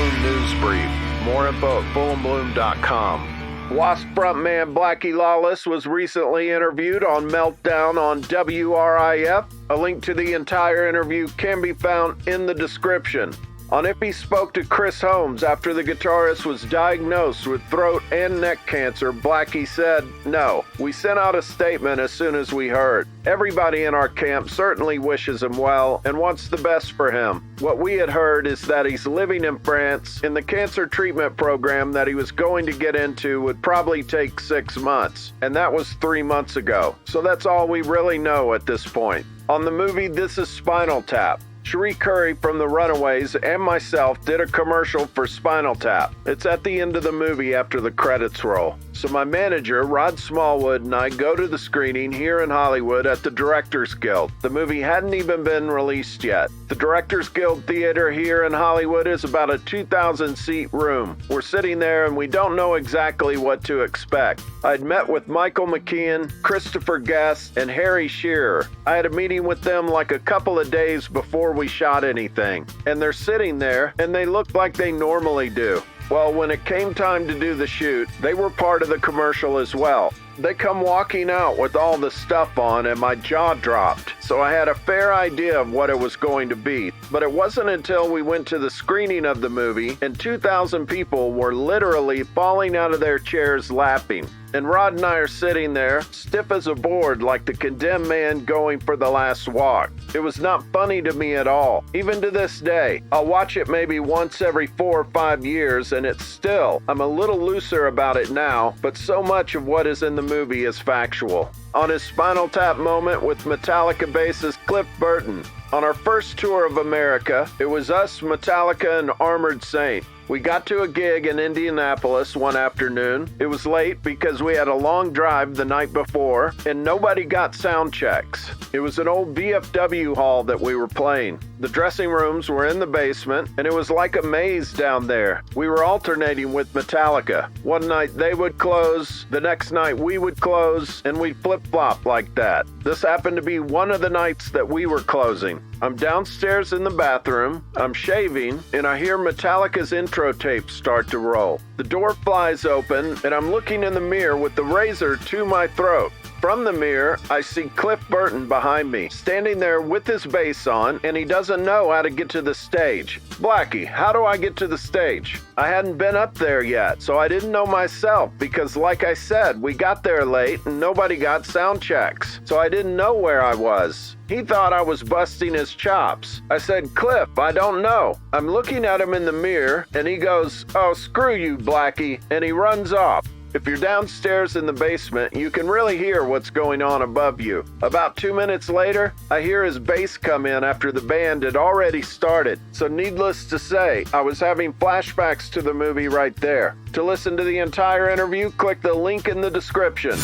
Bloom News Brief. More info at fullandbloom.com. W.A.S.P frontman Blackie Lawless was recently interviewed on Meltdown on WRIF. A link to the entire interview can be found in the description. On if he spoke to Chris Holmes after the guitarist was diagnosed with throat and neck cancer, Blackie said, "No, we sent out a statement as soon as we heard. Everybody in our camp certainly wishes him well and wants the best for him. What we had heard is that he's living in France, and the cancer treatment program that he was going to get into would probably take 6 months, and that was 3 months ago. So that's all we really know at this point." On the movie This is Spinal Tap, Cherie Currie from The Runaways and myself did a commercial for Spinal Tap. It's at the end of the movie after the credits roll. So my manager, Rod Smallwood, and I go to the screening here in Hollywood at the Directors Guild. The movie hadn't even been released yet. The Directors Guild Theater here in Hollywood is about a 2,000-seat room. We're sitting there and we don't know exactly what to expect. I'd met with Michael McKeon, Christopher Guest, and Harry Shearer. I had a meeting with them like a couple of days before we shot anything, and they're sitting there and they look like they normally do. Well, when it came time to do the shoot, they were part of the commercial as well. They come walking out with all the stuff on and my jaw dropped, so I had a fair idea of what it was going to be. But it wasn't until we went to the screening of the movie and 2,000 people were literally falling out of their chairs laughing. And Rod and I are sitting there, stiff as a board like the condemned man going for the last walk. It was not funny to me at all. Even to this day, I'll watch it maybe once every 4 or 5 years, and it's still, I'm a little looser about it now, but so much of what is in the movie is factual. On his Spinal Tap moment with Metallica bassist Cliff Burton. On our first tour of America, it was us, Metallica, and Armored Saint. We got to a gig in Indianapolis one afternoon. It was late because we had a long drive the night before, and nobody got sound checks. It was an old VFW hall that we were playing. The dressing rooms were in the basement, and it was like a maze down there. We were alternating with Metallica. One night they would close, the next night we would close, and we'd flip-flop like that. This happened to be one of the nights that we were closing. I'm downstairs in the bathroom, I'm shaving, and I hear Metallica's intro tape start to roll. The door flies open, and I'm looking in the mirror with the razor to my throat. From the mirror, I see Cliff Burton behind me, standing there with his bass on, and he doesn't know how to get to the stage. "Blackie, how do I get to the stage?" I hadn't been up there yet, so I didn't know myself because, like I said, we got there late and nobody got sound checks, so I didn't know where I was. He thought I was busting his chops. I said, "Cliff, I don't know." I'm looking at him in the mirror, and he goes, "Oh, screw you, Blackie," and he runs off. If you're downstairs in the basement, you can really hear what's going on above you. About 2 minutes later, I hear his bass come in after the band had already started. So needless to say, I was having flashbacks to the movie right there. To listen to the entire interview, click the link in the description.